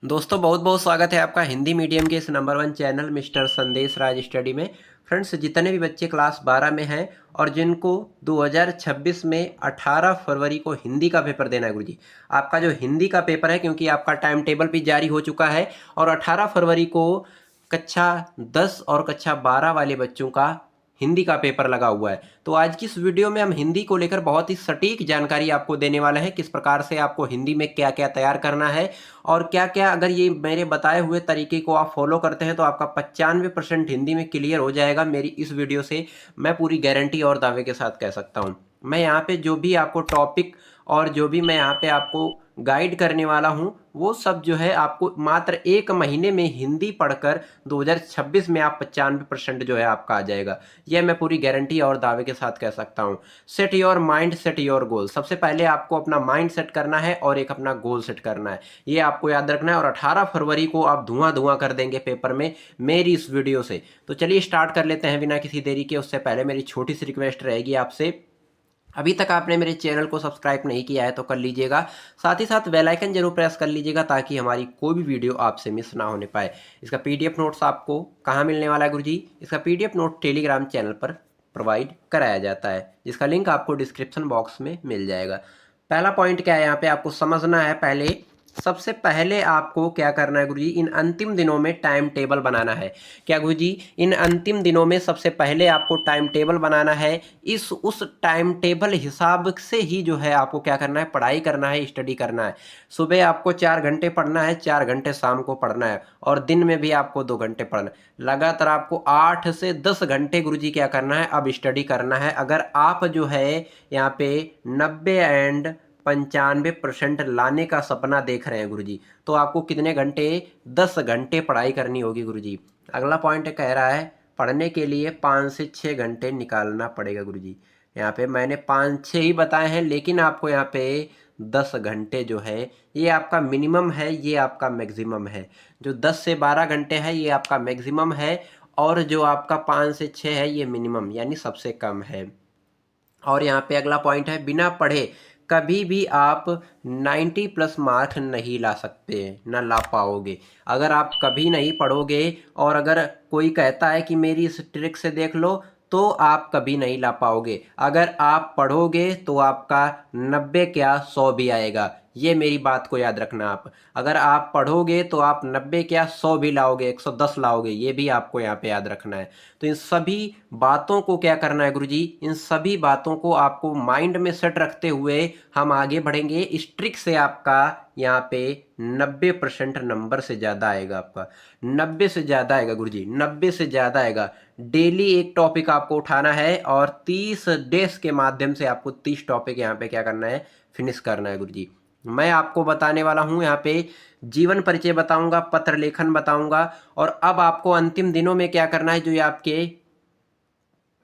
दोस्तों बहुत बहुत स्वागत है आपका हिंदी मीडियम के इस नंबर वन चैनल मिस्टर संदेश राज स्टडी में। फ्रेंड्स, जितने भी बच्चे क्लास 12 में हैं और जिनको 2026 में 18 फरवरी को हिंदी का पेपर देना है गुरुजी, आपका जो हिंदी का पेपर है, क्योंकि आपका टाइम टेबल भी जारी हो चुका है और 18 फरवरी को कक्षा 10 और कक्षा 12 वाले बच्चों का हिंदी का पेपर लगा हुआ है। तो आज की इस वीडियो में हम हिंदी को लेकर बहुत ही सटीक जानकारी आपको देने वाले हैं, किस प्रकार से आपको हिंदी में क्या क्या तैयार करना है और क्या क्या अगर ये मेरे बताए हुए तरीके को आप फॉलो करते हैं तो आपका 95% हिंदी में क्लियर हो जाएगा। मेरी इस वीडियो से मैं पूरी गारंटी और दावे के साथ कह सकता हूँ। मैं यहाँ पे जो भी आपको टॉपिक और जो भी मैं यहाँ पे आपको गाइड करने वाला हूँ वो सब जो है आपको मात्र 1 महीने में हिंदी पढ़कर 2026 में आप 95% जो है आपका आ जाएगा। यह मैं पूरी गारंटी और दावे के साथ कह सकता हूँ। Set your mind, set your goal. सबसे पहले आपको अपना माइंड सेट करना है और एक अपना गोल सेट करना है, ये आपको याद रखना है। और 18 फरवरी को आप धुआं धुआं कर देंगे पेपर में मेरी इस वीडियो से। तो चलिए स्टार्ट कर लेते हैं बिना किसी देरी के। उससे पहले मेरी छोटी सी रिक्वेस्ट रहेगी आपसे, अभी तक आपने मेरे चैनल को सब्सक्राइब नहीं किया है तो कर लीजिएगा, साथ ही साथ बेल आइकन जरूर प्रेस कर लीजिएगा ताकि हमारी कोई भी वीडियो आपसे मिस ना होने पाए। इसका पीडीएफ नोट्स आपको कहाँ मिलने वाला है गुरुजी? इसका पीडीएफ नोट टेलीग्राम चैनल पर प्रोवाइड कराया जाता है, जिसका लिंक आपको डिस्क्रिप्शन बॉक्स में मिल जाएगा। पहला पॉइंट क्या है यहाँ पे आपको समझना है। सबसे पहले आपको क्या करना है गुरुजी, इन अंतिम दिनों में टाइम टेबल बनाना है। क्या गुरुजी? इन अंतिम दिनों में सबसे पहले आपको टाइम टेबल बनाना है। उस टाइम टेबल हिसाब से ही जो है आपको क्या करना है, पढ़ाई करना है, स्टडी करना है। सुबह आपको 4 घंटे पढ़ना है, 4 घंटे शाम को पढ़ना है और दिन में भी आपको 2 घंटे पढ़ना है। लगातार आपको 8 से 10 घंटे गुरुजी क्या करना है, अब स्टडी करना है। अगर आप जो है यहाँ पे 90 एंड 95% लाने का सपना देख रहे हैं गुरुजी, तो आपको कितने घंटे? 10 घंटे पढ़ाई करनी होगी गुरुजी। अगला पॉइंट कह रहा है पढ़ने के लिए 5 से 6 घंटे निकालना पड़ेगा गुरुजी। यहाँ पे मैंने 5-6 ही बताए हैं, लेकिन आपको यहाँ पे 10 घंटे जो है ये आपका मिनिमम है, ये आपका मैक्सिमम है। जो 10 से 12 घंटे है ये आपका मैक्सिमम है और जो आपका 5 से 6 है ये मिनिमम यानी सबसे कम है। और यहाँ पे अगला पॉइंट है, बिना पढ़े कभी भी आप 90 प्लस मार्क नहीं ला सकते, ना ला पाओगे। अगर आप कभी नहीं पढ़ोगे और अगर कोई कहता है कि मेरी इस ट्रिक से देख लो, तो आप कभी नहीं ला पाओगे। अगर आप पढ़ोगे तो आपका 90 क्या 100 भी आएगा, ये मेरी बात को याद रखना आप। अगर आप पढ़ोगे तो आप 90 क्या 100 भी लाओगे, 110 लाओगे, ये भी आपको यहाँ पे याद रखना है। तो इन सभी बातों को क्या करना है गुरुजी, इन सभी बातों को आपको माइंड में सेट रखते हुए हम आगे बढ़ेंगे। इस ट्रिक से आपका यहाँ पे 90% नंबर से ज़्यादा आएगा, आपका 90 से ज़्यादा आएगा गुरुजी, 90 से ज़्यादा आएगा। डेली एक टॉपिक आपको उठाना है और 30 डेज के माध्यम से आपको 30 टॉपिक यहाँ पे क्या करना है, फिनिश करना है गुरुजी। मैं आपको बताने वाला हूँ यहाँ पे जीवन परिचय बताऊंगा, पत्र लेखन बताऊंगा और अब आपको अंतिम दिनों में क्या करना है, जो ये आपके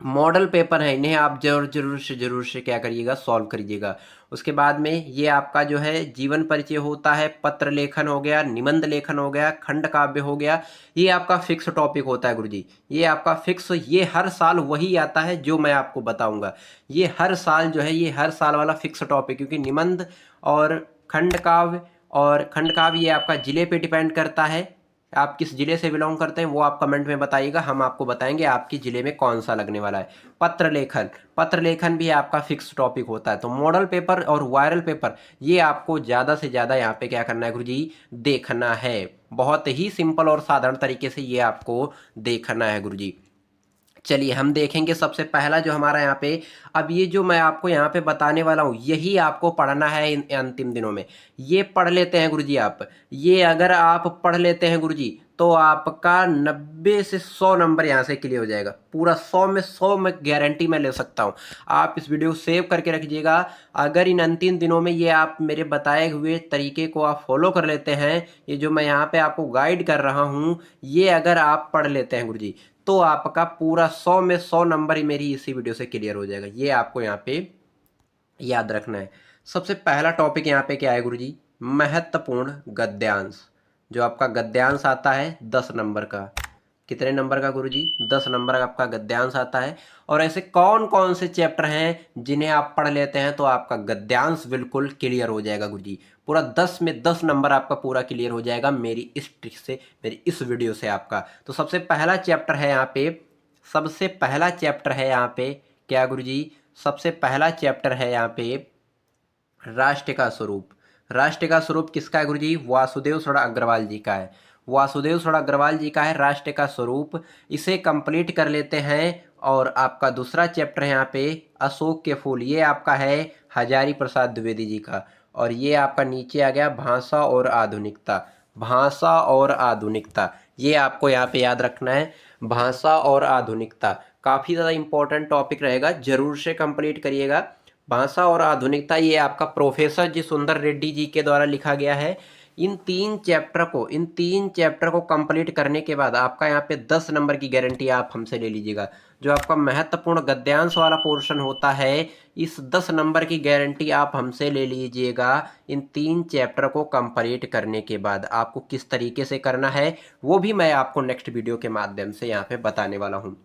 मॉडल पेपर है इन्हें आप जरूर से क्या करिएगा, सॉल्व करिएगा। उसके बाद में ये आपका जो है जीवन परिचय होता है, पत्र लेखन हो गया, निबंध लेखन हो गया, खंड काव्य हो गया, ये आपका फिक्स टॉपिक होता है गुरुजी। ये आपका फिक्स, ये हर साल वही आता है जो मैं आपको बताऊंगा। ये हर साल जो है, ये हर साल वाला फिक्स टॉपिक, क्योंकि निबंध और खंड काव्य ये आपका जिले पे डिपेंड करता है। आप किस जिले से बिलोंग करते हैं वो आप कमेंट में बताइएगा, हम आपको बताएंगे आपके जिले में कौन सा लगने वाला है। पत्र लेखन भी आपका फिक्स टॉपिक होता है। तो मॉडल पेपर और वायरल पेपर ये आपको ज़्यादा से ज़्यादा यहाँ पे क्या करना है गुरुजी, देखना है। बहुत ही सिंपल और साधारण तरीके से ये आपको देखना है गुरुजी। चलिए हम देखेंगे सबसे पहला जो हमारा यहाँ पे, अब ये जो मैं आपको यहाँ पे बताने वाला हूँ यही आपको पढ़ना है इन अंतिम दिनों में। ये पढ़ लेते हैं गुरुजी आप, ये अगर आप पढ़ लेते हैं गुरुजी तो आपका 90 से 100 नंबर यहाँ से क्लियर हो जाएगा। पूरा 100 में 100 में गारंटी मैं ले सकता हूँ। आप इस वीडियो को सेव करके रखिएगा। अगर इन अंतिम दिनों में ये आप मेरे बताए हुए तरीके को आप फॉलो कर लेते हैं, ये जो मैं यहाँ पे आपको गाइड कर रहा हूँ ये अगर आप पढ़ लेते हैं गुरुजी, तो आपका पूरा 100 में 100 नंबर ही मेरी इसी वीडियो से क्लियर हो जाएगा। ये आपको यहाँ पे याद रखना है। सबसे पहला टॉपिक यहाँ पे क्या है गुरुजी, महत्वपूर्ण गद्यांश। जो आपका गद्यांश आता है 10 नंबर का, कितने नंबर का गुरुजी? 10 नंबर का आपका गद्यांश आता है। और ऐसे कौन कौन से चैप्टर हैं जिन्हें आप पढ़ लेते हैं तो आपका गद्यांश बिल्कुल क्लियर हो जाएगा गुरुजी। पूरा 10 में 10 नंबर आपका पूरा क्लियर हो जाएगा मेरी इस ट्रिक से, मेरी इस वीडियो से आपका। तो सबसे पहला चैप्टर है यहाँ पे, सबसे पहला चैप्टर है यहाँ पे क्या गुरुजी? सबसे पहला चैप्टर है यहाँ पे राष्ट्र का स्वरूप। राष्ट्र का स्वरूप किसका है गुरुजी? वासुदेव सड़ा अग्रवाल जी का है। वासुदेव सड़ा अग्रवाल जी का है राष्ट्र का स्वरूप। इसे कंप्लीट कर लेते हैं। और आपका दूसरा चैप्टर है यहाँ पे अशोक के फूल, ये आपका है हजारी प्रसाद द्विवेदी जी का। और ये आपका नीचे आ गया भाषा और आधुनिकता। भाषा और आधुनिकता, ये आपको यहाँ पे याद रखना है। भाषा और आधुनिकता काफ़ी ज़्यादा इंपॉर्टेंट टॉपिक रहेगा, जरूर से कंप्लीट करिएगा। भाषा और आधुनिकता ये आपका प्रोफेसर जी सुंदर रेड्डी जी के द्वारा लिखा गया है। इन तीन चैप्टर को कंप्लीट करने के बाद आपका यहाँ पे 10 नंबर की गारंटी आप हमसे ले लीजिएगा। जो आपका महत्वपूर्ण गद्यांश वाला पोर्शन होता है, इस 10 नंबर की गारंटी आप हमसे ले लीजिएगा। इन 3 चैप्टर को कंप्लीट करने के बाद आपको किस तरीके से करना है वो भी मैं आपको नेक्स्ट वीडियो के माध्यम से यहाँ पे बताने वाला हूँ।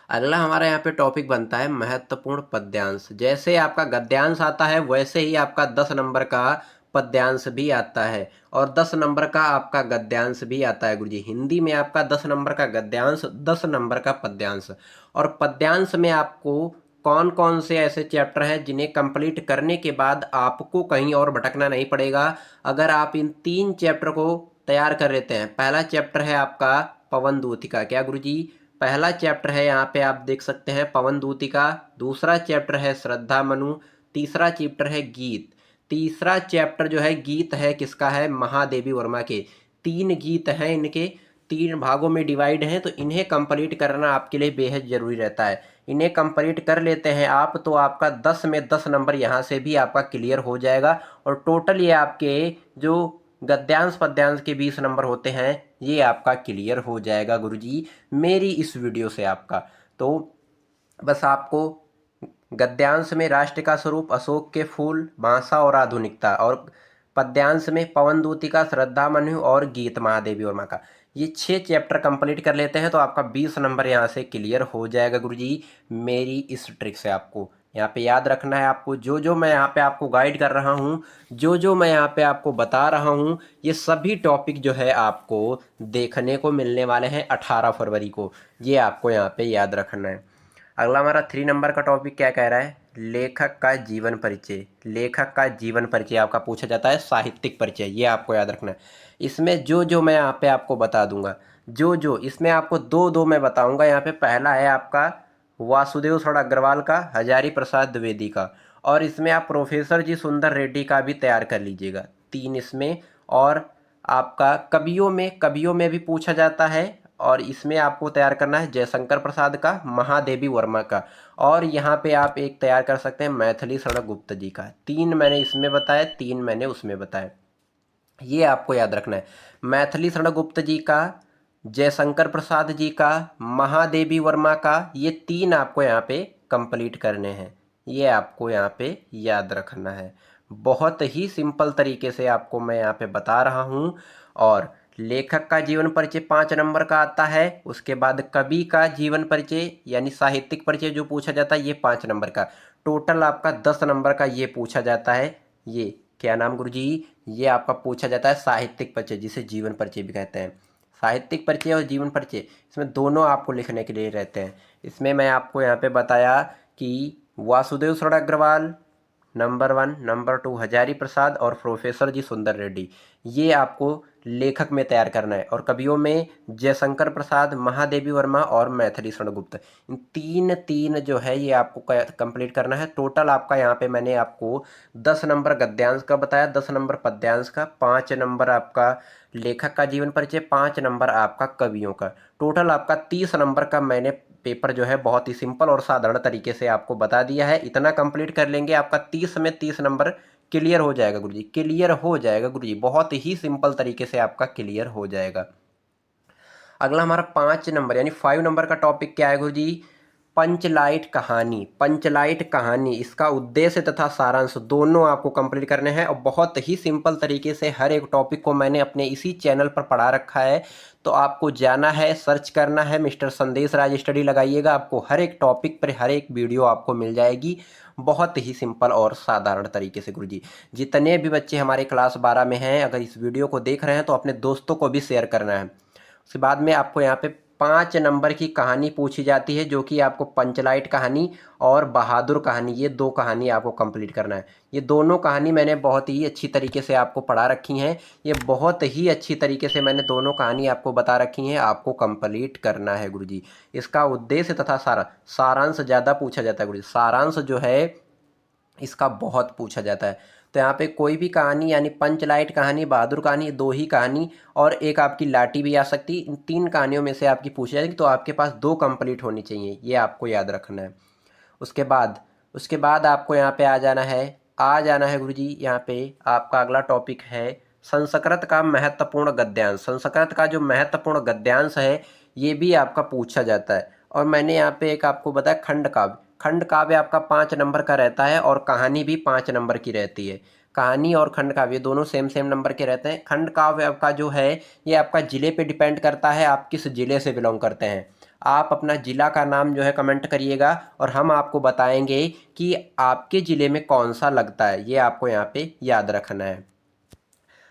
अगला हमारा यहाँ पे टॉपिक बनता है महत्वपूर्ण पद्यांश। जैसे आपका गद्यांश आता है वैसे ही आपका 10 नंबर का पद्यांश भी आता है और 10 नंबर का आपका गद्यांश भी आता है गुरुजी। हिंदी में आपका 10 नंबर का गद्यांश, 10 नंबर का पद्यांश। और पद्यांश में आपको कौन कौन से ऐसे चैप्टर हैं जिन्हें कंप्लीट करने के बाद आपको कहीं और भटकना नहीं पड़ेगा अगर आप इन 3 चैप्टर को तैयार कर लेते हैं। पहला चैप्टर है आपका पवन दूतिका, क्या गुरुजी? पहला चैप्टर है यहाँ पे आप देख सकते हैं पवन दूतिका। दूसरा चैप्टर है श्रद्धा मनु। तीसरा चैप्टर है गीत। तीसरा चैप्टर जो है गीत है किसका है? महादेवी वर्मा के। 3 गीत हैं, इनके 3 भागों में डिवाइड हैं, तो इन्हें कंप्लीट करना आपके लिए बेहद ज़रूरी रहता है। इन्हें कंप्लीट कर लेते हैं आप तो आपका 10 में 10 नंबर यहाँ से भी आपका क्लियर हो जाएगा। और टोटल ये आपके जो गद्यांश पद्यांश के 20 नंबर होते हैं ये आपका क्लियर हो जाएगा गुरुजी मेरी इस वीडियो से आपका। तो बस आपको गद्यांश में राष्ट्र का स्वरूप, अशोक के फूल, भाषा और आधुनिकता, और पद्यांश में पवन दूतिका, श्रद्धा मनु और गीत महादेवी वर्मा का, ये 6 चैप्टर कंप्लीट कर लेते हैं तो आपका 20 नंबर यहाँ से क्लियर हो जाएगा गुरुजी मेरी इस ट्रिक से। आपको यहाँ पे याद रखना है, आपको जो जो मैं यहाँ पे आपको गाइड कर रहा हूँ, जो जो मैं यहाँ पे आपको बता रहा हूँ, ये सभी टॉपिक जो है आपको देखने को मिलने वाले हैं 18 फरवरी को। ये आपको यहाँ पे याद रखना है। अगला हमारा 3 नंबर का टॉपिक क्या कह रहा है? लेखक का जीवन परिचय। लेखक का जीवन परिचय आपका पूछा जाता है, साहित्यिक परिचय, ये आपको याद रखना है। इसमें जो जो मैं यहाँ पे आपको बता दूंगा, जो जो इसमें आपको दो दो मैं बताऊंगा। यहाँ पे पहला है आपका वासुदेव सड़ा अग्रवाल का, हजारी प्रसाद द्विवेदी का, और इसमें आप प्रोफेसर जी सुंदर रेड्डी का भी तैयार कर लीजिएगा, 3 इसमें। और आपका कवियों में भी पूछा जाता है, और इसमें आपको तैयार करना है जयशंकर प्रसाद का, महादेवी वर्मा का, और यहाँ पे आप एक तैयार कर सकते हैं मैथिली शरण गुप्त जी का। 3 मैंने इसमें बताया, 3 मैंने उसमें बताया, ये आपको याद रखना है। मैथिली शरण गुप्त जी का, जयशंकर प्रसाद जी का, महादेवी वर्मा का, ये 3 आपको यहाँ पे कंप्लीट करने हैं, ये आपको यहाँ पे याद रखना है। बहुत ही सिंपल तरीके से आपको मैं यहाँ पे बता रहा हूँ। और लेखक का जीवन परिचय 5 नंबर का आता है, उसके बाद कवि का जीवन परिचय यानी साहित्यिक परिचय जो पूछा जाता है ये 5 नंबर का। टोटल आपका 10 नंबर का ये पूछा जाता है। ये क्या नाम गुरुजी? ये आपका पूछा जाता है साहित्यिक परिचय, जिसे जीवन परिचय भी कहते हैं। साहित्यिक परिचय और जीवन परिचय इसमें दोनों आपको लिखने के लिए रहते हैं। इसमें मैं आपको यहाँ पे बताया कि वासुदेव सड़ा अग्रवाल नंबर 1, नंबर 2 हजारी प्रसाद और प्रोफेसर जी सुंदर रेड्डी, ये आपको लेखक में तैयार करना है। और कवियों में जयशंकर प्रसाद, महादेवी वर्मा और मैथिली शरण गुप्त, इन 3 जो है ये आपको कंप्लीट करना है। टोटल आपका यहाँ पे मैंने आपको 10 नंबर गद्यांश का बताया, 10 नंबर पद्यांश का, 5 नंबर आपका लेखक का जीवन परिचय, 5 नंबर आपका कवियों का। टोटल आपका 30 नंबर का मैंने पेपर जो है बहुत ही सिंपल और साधारण तरीके से आपको बता दिया है। इतना कंप्लीट कर लेंगे आपका 30 में 30 नंबर क्लियर हो जाएगा गुरुजी, क्लियर हो जाएगा गुरुजी, बहुत ही सिंपल तरीके से आपका क्लियर हो जाएगा। अगला हमारा 5 नंबर यानी 5 नंबर का टॉपिक क्या है गुरुजी? पंचलाइट कहानी, पंचलाइट कहानी इसका उद्देश्य तथा सारांश दोनों आपको कंप्लीट करने हैं और बहुत ही सिंपल तरीके से हर एक टॉपिक को मैंने अपने इसी चैनल पर पढ़ा रखा है। तो आपको जाना है, सर्च करना है, मिस्टर संदेश राज स्टडी लगाइएगा, आपको हर एक टॉपिक पर हर एक वीडियो आपको मिल जाएगी बहुत ही सिंपल और साधारण तरीके से। गुरुजी जितने भी बच्चे हमारे क्लास 12 में हैं, अगर इस वीडियो को देख रहे हैं तो अपने दोस्तों को भी शेयर करना है। उसके बाद में आपको यहाँ पे 5 नंबर की कहानी पूछी जाती है, जो कि आपको पंचलाइट कहानी और बहादुर कहानी, ये 2 कहानी आपको कंप्लीट करना है। ये दोनों कहानी मैंने बहुत ही अच्छी तरीके से आपको पढ़ा रखी हैं। ये बहुत ही अच्छी तरीके से मैंने दोनों कहानी आपको बता रखी हैं, आपको कंप्लीट करना है गुरुजी। इसका उद्देश्य तथा सारांश ज़्यादा पूछा जाता है गुरुजी। सारांश जो है इसका बहुत पूछा जाता है। तो यहाँ पे कोई भी कहानी यानी पंचलाइट कहानी, बहादुर कहानी, 2 ही कहानी और एक आपकी लाठी भी आ सकती, इन 3 कहानियों में से आपकी पूछी जाएगी। तो आपके पास 2 कंप्लीट होनी चाहिए, ये आपको याद रखना है। उसके बाद आपको यहाँ पे आ जाना है गुरुजी। यहाँ पे आपका अगला टॉपिक है संस्कृत का महत्वपूर्ण गद्यांश। संस्कृत का जो महत्वपूर्ण गद्यांश है ये भी आपका पूछा जाता है। और मैंने यहाँ पे एक आपको बताया खंड काव्य। खंड काव्य आपका 5 नंबर का रहता है और कहानी भी 5 नंबर की रहती है। कहानी और खंड काव्य दोनों सेम सेम नंबर के रहते हैं। खंड काव्य आपका जो है ये आपका ज़िले पे डिपेंड करता है, आप किस ज़िले से बिलोंग करते हैं। आप अपना ज़िला का नाम जो है कमेंट करिएगा और हम आपको बताएंगे कि आपके ज़िले में कौन सा लगता है, ये आपको यहाँ पे याद रखना है।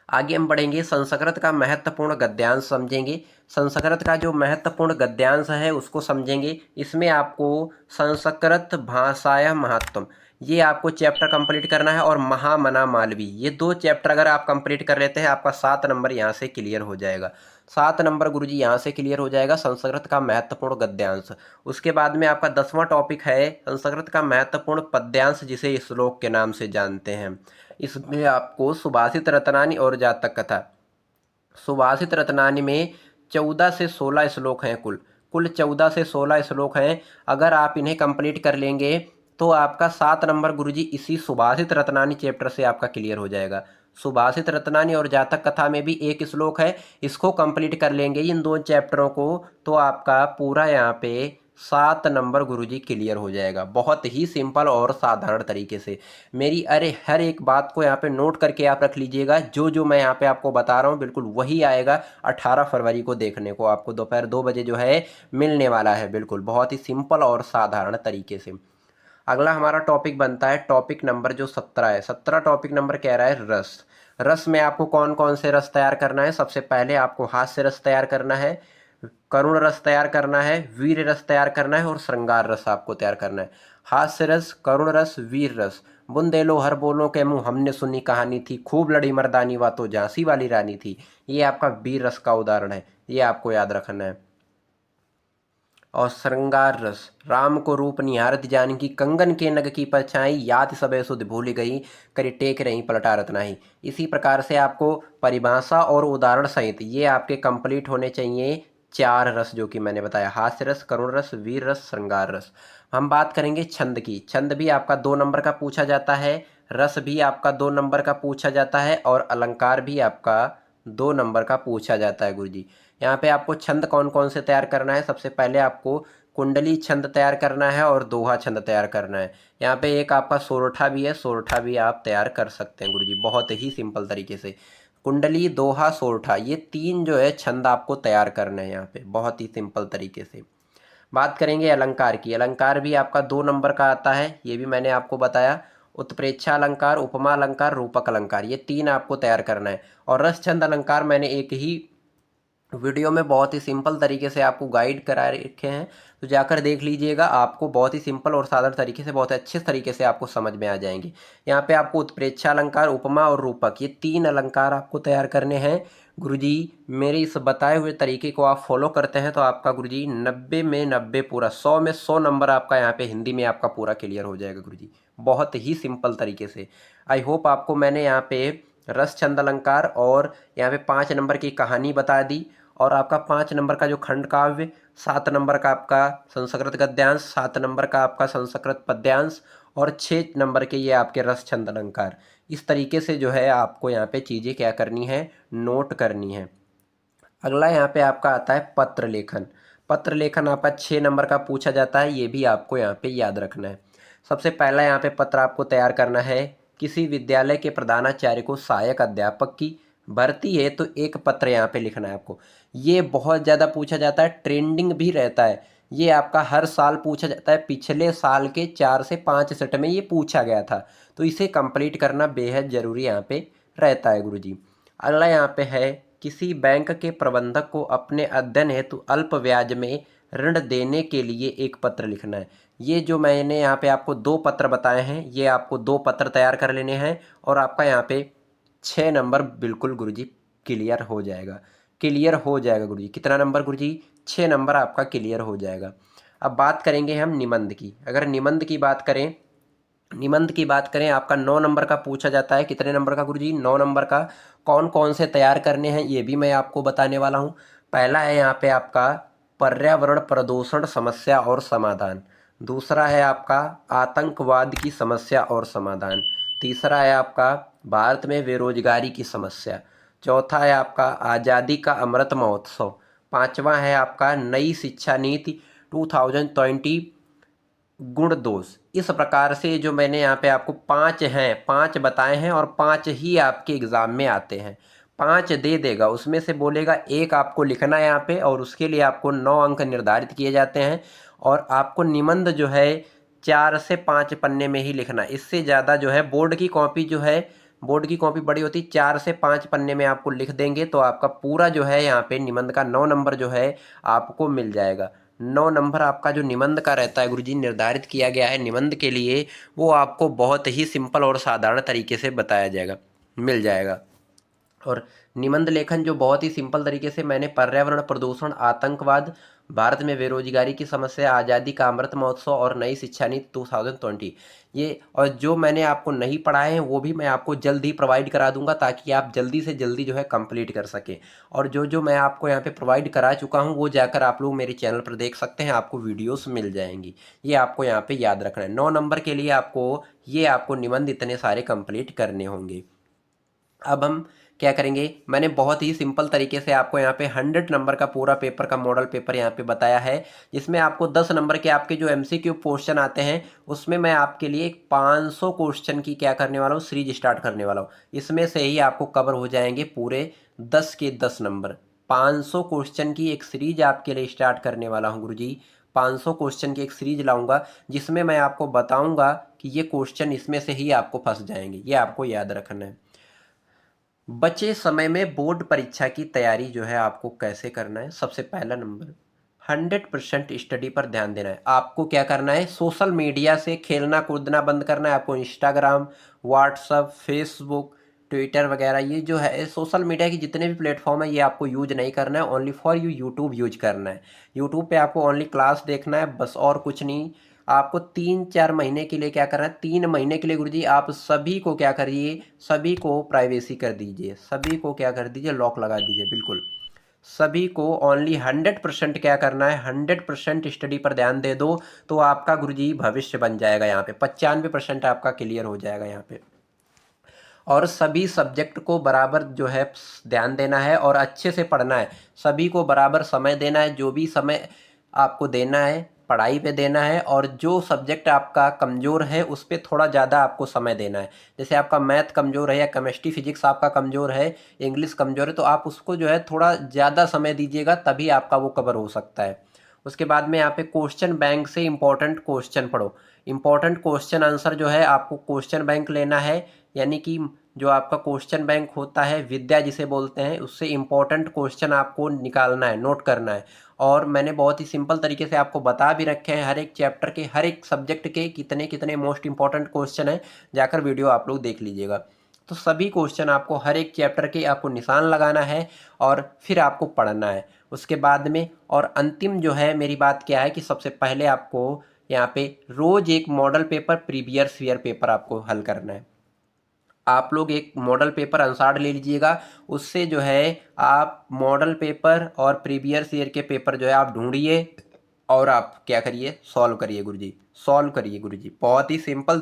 आगे हम बढ़ेंगे, संस्कृत का महत्वपूर्ण गद्यांश समझेंगे। संस्कृत का जो महत्वपूर्ण गद्यांश है उसको समझेंगे। इसमें आपको संस्कृत भाषाया महत्वम, ये आपको चैप्टर कंप्लीट करना है और महामना मालवी, ये 2 चैप्टर अगर आप कंप्लीट कर लेते हैं आपका 7 नंबर यहाँ से क्लियर हो जाएगा। 7 नंबर गुरुजी यहाँ से क्लियर हो जाएगा संस्कृत का महत्वपूर्ण गद्यांश। उसके बाद में आपका 10वां टॉपिक है संस्कृत का महत्वपूर्ण पद्यांश, जिसे श्लोक के नाम से जानते हैं। इसमें आपको सुभाषित रत्नानी और जातक कथा। सुभाषित रत्नानी में 14 से 16 श्लोक हैं, कुल कुल 14 से 16 श्लोक हैं। अगर आप इन्हें कंप्लीट कर लेंगे तो आपका 7 नंबर गुरुजी इसी सुभाषित रत्नानी चैप्टर से आपका क्लियर हो जाएगा। सुभाषित रत्नानी और जातक कथा में भी एक श्लोक है, इसको कंप्लीट कर लेंगे इन 2 चैप्टरों को तो आपका पूरा यहाँ पे 7 नंबर गुरुजी क्लियर हो जाएगा। बहुत ही सिंपल और साधारण तरीके से। मेरी हर एक बात को यहाँ पे नोट करके आप रख लीजिएगा। जो जो मैं यहाँ पे आपको बता रहा हूँ बिल्कुल वही आएगा 18 फरवरी को देखने को, आपको दोपहर 2 बजे जो है मिलने वाला है। बिल्कुल बहुत ही सिंपल और साधारण तरीके से। अगला हमारा टॉपिक बनता है टॉपिक नंबर जो 17 है। 17 टॉपिक नंबर कह रहा है रस। रस में आपको कौन कौन से रस तैयार करना है? सबसे पहले आपको हास्य रस तैयार करना है, करुण रस तैयार करना है, वीर रस तैयार करना है और श्रृंगार रस आपको तैयार करना है। हास्य रस, करुण रस, वीर रस। बुंदेलो हर बोलों के मुंह हमने सुनी कहानी थी, खूब लड़ी मर्दानी वा तो झांसी वाली रानी थी, ये आपका वीर रस का उदाहरण है, ये आपको याद रखना है। और श्रृंगार रस, राम को रूप निहारत जानकी, कंगन के नग की परछाई, याद सबे सुध भूल गई, करी टेक रही पलटा रत्नाई। इसी प्रकार से आपको परिभाषा और उदाहरण सहित ये आपके कंप्लीट होने चाहिए 4 रस जो कि मैंने बताया, हास्य रस, करुण रस, वीर रस, श्रृंगार रस। हम बात करेंगे छंद की। छंद भी आपका 2 नंबर का पूछा जाता है, रस भी आपका 2 नंबर का पूछा जाता है और अलंकार भी आपका 2 नंबर का पूछा जाता है गुरुजी। यहाँ पे आपको छंद कौन कौन से तैयार करना है? सबसे पहले आपको कुंडली छंद तैयार करना है और दोहा छंद तैयार करना है। यहाँ पे एक आपका सोरठा भी है, सोरठा भी आप तैयार कर सकते हैं गुरुजी बहुत ही सिंपल तरीके से। कुंडली, दोहा, सोरठा, ये 3 जो है छंद आपको तैयार करना है यहाँ पे बहुत ही सिंपल तरीके से। बात करेंगे अलंकार की। अलंकार भी आपका 2 नंबर का आता है, ये भी मैंने आपको बताया। उत्प्रेक्षा अलंकार, उपमा अलंकार, रूपक अलंकार, ये 3 आपको तैयार करना है। और रस छंद अलंकार मैंने एक ही वीडियो में बहुत ही सिंपल तरीके से आपको गाइड करा रखे हैं, तो जाकर देख लीजिएगा, आपको बहुत ही सिंपल और साधारण तरीके से बहुत अच्छे तरीके से आपको समझ में आ जाएंगे। यहाँ पे आपको उत्प्रेक्षा अलंकार, उपमा और रूपक, ये 3 अलंकार आपको तैयार करने हैं गुरुजी। मेरे इस बताए हुए तरीके को आप फॉलो करते हैं तो आपका गुरुजी 90 में 90 पूरा, 100 में 100 नंबर आपका यहाँ पे हिंदी में आपका पूरा क्लियर हो जाएगा गुरुजी बहुत ही सिंपल तरीके से। आई होप आपको मैंने यहाँ पे रस छंद अलंकार और यहाँ पे 5 नंबर की कहानी बता दी और आपका 5 नंबर का जो खंड काव्य, 7 नंबर का आपका संस्कृत गद्यांश, 7 नंबर का आपका संस्कृत पद्यांश और 6 नंबर के ये आपके रस छंद अलंकार। इस तरीके से जो है आपको यहाँ पे चीज़ें क्या करनी है, नोट करनी है। अगला यहाँ पे आपका आता है पत्र लेखन। पत्र लेखन आपका 6 नंबर का पूछा जाता है, ये भी आपको यहाँ पे याद रखना है। सबसे पहला यहाँ पे पत्र आपको तैयार करना है, किसी विद्यालय के प्रधानाचार्य को सहायक अध्यापक की भर्ती है तो एक पत्र यहाँ पे लिखना है आपको। ये बहुत ज़्यादा पूछा जाता है, ट्रेंडिंग भी रहता है, ये आपका हर साल पूछा जाता है। पिछले साल के 4 से 5 सेट में ये पूछा गया था, तो इसे कंप्लीट करना बेहद ज़रूरी यहाँ पे रहता है गुरुजी। अगला यहाँ पे है, किसी बैंक के प्रबंधक को अपने अध्ययन हेतु अल्प ब्याज में ऋण देने के लिए एक पत्र लिखना है। ये जो मैंने यहाँ पे आपको 2 पत्र बताए हैं, ये आपको 2 पत्र तैयार कर लेने हैं और आपका यहाँ पे 6 नंबर बिल्कुल गुरुजी क्लियर हो जाएगा। क्लियर हो जाएगा गुरुजी। कितना नंबर गुरुजी? 6 नंबर आपका क्लियर हो जाएगा। अब बात करेंगे हम निबंध की। अगर निबंध की बात करें, आपका 9 नंबर का पूछा जाता है। कितने नंबर का गुरुजी? 9 नंबर का। कौन कौन से तैयार करने हैं ये भी मैं आपको बताने वाला हूँ। पहला है यहाँ पे आपका पर्यावरण प्रदूषण समस्या और समाधान। दूसरा है आपका आतंकवाद की समस्या और समाधान। तीसरा है आपका भारत में बेरोजगारी की समस्या। चौथा है आपका आज़ादी का अमृत महोत्सव। पांचवा है आपका नई शिक्षा नीति 2020 गुण दोष। इस प्रकार से जो मैंने यहाँ पे आपको 5 बताए हैं और 5 ही आपके एग्ज़ाम में आते हैं। 5 दे देगा, उसमें से बोलेगा एक आपको लिखना है यहाँ पे, और उसके लिए आपको 9 अंक निर्धारित किए जाते हैं। और आपको निबंध जो है 4 से 5 पन्ने में ही लिखना है। इससे ज़्यादा जो है बोर्ड की कॉपी बड़ी होती, 4 से 5 पन्ने में आपको लिख देंगे तो आपका पूरा जो है यहाँ पे निबंध का 9 नंबर जो है आपको मिल जाएगा। 9 नंबर आपका जो निबंध का रहता है गुरुजी, निर्धारित किया गया है निबंध के लिए, वो आपको बहुत ही सिंपल और साधारण तरीके से बताया जाएगा, मिल जाएगा। और निबंध लेखन जो बहुत ही सिंपल तरीके से मैंने पर्यावरण प्रदूषण, आतंकवाद, भारत में बेरोजगारी की समस्या, आज़ादी का अमृत महोत्सव और नई शिक्षा नीति 2020, ये और जो मैंने आपको नहीं पढ़ाए हैं वो भी मैं आपको जल्द ही प्रोवाइड करा दूंगा, ताकि आप जल्दी से जल्दी जो है कंप्लीट कर सकें। और जो जो मैं आपको यहाँ पे प्रोवाइड करा चुका हूँ वो जाकर आप लोग मेरे चैनल पर देख सकते हैं, आपको वीडियोस मिल जाएंगी। ये आपको यहाँ पे याद रखना है। 9 नंबर के लिए आपको निबंध इतने सारे कंप्लीट करने होंगे। अब हम क्या करेंगे, मैंने बहुत ही सिंपल तरीके से आपको यहाँ पे 100 नंबर का पूरा पेपर का मॉडल पेपर यहाँ पे बताया है, जिसमें आपको 10 नंबर के आपके जो एमसीक्यू क्वेश्चन आते हैं, उसमें मैं आपके लिए 500 क्वेश्चन की क्या करने वाला हूँ, सीरीज स्टार्ट करने वाला हूँ। इसमें से ही आपको कवर हो जाएंगे पूरे 10 के 10 नंबर। 500 क्वेश्चन की एक सीरीज आपके लिए स्टार्ट करने वाला हूँ गुरुजी। 500 क्वेश्चन की एक सीरीज लाऊंगा, जिसमें मैं आपको बताऊंगा कि ये क्वेश्चन इसमें से ही आपको फंस जाएंगे, ये आपको याद रखना है। बचे समय में बोर्ड परीक्षा की तैयारी जो है आपको कैसे करना है। सबसे पहला नंबर, 100% स्टडी पर ध्यान देना है। आपको क्या करना है, सोशल मीडिया से खेलना कूदना बंद करना है। आपको इंस्टाग्राम, व्हाट्सअप, फेसबुक, ट्विटर वगैरह, ये जो है सोशल मीडिया के जितने भी प्लेटफॉर्म है ये आपको यूज नहीं करना है। Only for you YouTube use करना है। यूट्यूब पे आपको ओनली क्लास देखना है बस, और कुछ नहीं। आपको 3-4 महीने के लिए क्या करना है, 3 महीने के लिए गुरुजी आप सभी को क्या करिए, सभी को प्राइवेसी कर दीजिए, सभी को क्या कर दीजिए, लॉक लगा दीजिए। बिल्कुल सभी को ओनली 100% क्या करना है, 100% स्टडी पर ध्यान दे दो, तो आपका गुरुजी भविष्य बन जाएगा। यहाँ पे 95% आपका क्लियर हो जाएगा यहाँ पे। और सभी सब्जेक्ट को बराबर जो है ध्यान देना है और अच्छे से पढ़ना है। सभी को बराबर समय देना है, जो भी समय आपको देना है पढ़ाई पे देना है। और जो सब्जेक्ट आपका कमज़ोर है उस पर थोड़ा ज़्यादा आपको समय देना है। जैसे आपका मैथ कमज़ोर है या केमिस्ट्री फिजिक्स आपका कमज़ोर है, इंग्लिश कमज़ोर है, तो आप उसको जो है थोड़ा ज़्यादा समय दीजिएगा, तभी आपका वो कवर हो सकता है। उसके बाद में यहाँ पे क्वेश्चन बैंक से इंपॉर्टेंट क्वेश्चन पढ़ो। इंपॉर्टेंट क्वेश्चन आंसर जो है आपको क्वेश्चन बैंक लेना है, यानी कि जो आपका क्वेश्चन बैंक होता है विद्या जिसे बोलते हैं, उससे इंपॉर्टेंट क्वेश्चन आपको निकालना है, नोट करना है। और मैंने बहुत ही सिंपल तरीके से आपको बता भी रखे हैं हर एक चैप्टर के, हर एक सब्जेक्ट के कितने कितने मोस्ट इंपॉर्टेंट क्वेश्चन हैं, जाकर वीडियो आप लोग देख लीजिएगा। तो सभी क्वेश्चन आपको हर एक चैप्टर के आपको निशान लगाना है और फिर आपको पढ़ना है। उसके बाद में और अंतिम जो है मेरी बात क्या है कि सबसे पहले आपको यहाँ पे रोज एक model paper previous year paper आपको हल करना है। आप लोग एक मॉडल पेपर आंसर ले लीजिएगा, उससे जो है आप मॉडल पेपर और प्रीवियस ईयर के पेपर जो है आप ढूंढिए और आप क्या करिए, सॉल्व करिए गुरुजी, सॉल्व करिए गुरुजी। बहुत ही सिंपल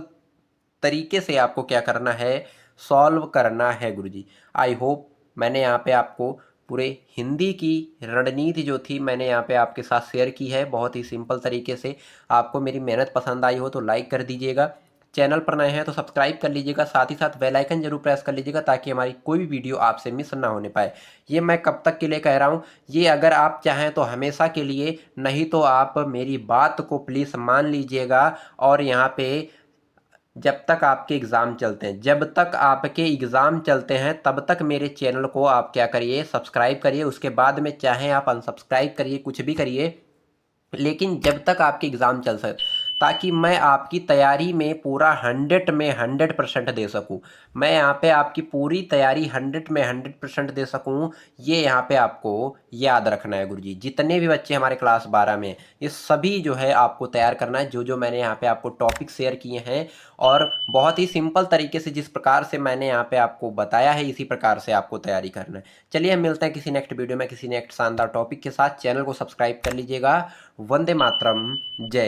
तरीके से आपको क्या करना है, सॉल्व करना है गुरुजी। आई होप मैंने यहाँ पे आपको पूरे हिंदी की रणनीति जो थी मैंने यहाँ पे आपके साथ शेयर की है बहुत ही सिंपल तरीके से। आपको मेरी मेहनत पसंद आई हो तो लाइक कर दीजिएगा, चैनल पर नए हैं तो सब्सक्राइब कर लीजिएगा, साथ ही साथ बेल आइकन जरूर प्रेस कर लीजिएगा ताकि हमारी कोई भी वीडियो आपसे मिस ना होने पाए। ये मैं कब तक के लिए कह रहा हूँ, ये अगर आप चाहें तो हमेशा के लिए, नहीं तो आप मेरी बात को प्लीज़ मान लीजिएगा। और यहाँ पे जब तक आपके एग्ज़ाम चलते हैं, जब तक आपके एग्ज़ाम चलते हैं तब तक मेरे चैनल को आप क्या करिए, सब्सक्राइब करिए। उसके बाद में चाहें आप अनसब्सक्राइब करिए, कुछ भी करिए, लेकिन जब तक आपके एग्ज़ाम चल सके, ताकि मैं आपकी तैयारी में पूरा 100 में 100% दे सकूं। मैं यहाँ पे आपकी पूरी तैयारी 100 में 100% दे सकूं, ये यहाँ पे आपको याद रखना है गुरुजी। जितने भी बच्चे हमारे क्लास 12 में, ये सभी जो है आपको तैयार करना है, जो जो मैंने यहाँ पे आपको टॉपिक शेयर किए हैं। और बहुत ही सिंपल तरीके से जिस प्रकार से मैंने यहाँ पे आपको बताया है, इसी प्रकार से आपको तैयारी करना है। चलिए हम मिलते हैं किसी नेक्स्ट वीडियो में किसी नेक्स्ट शानदार टॉपिक के साथ। चैनल को सब्सक्राइब कर लीजिएगा। वंदे मातरम, जय।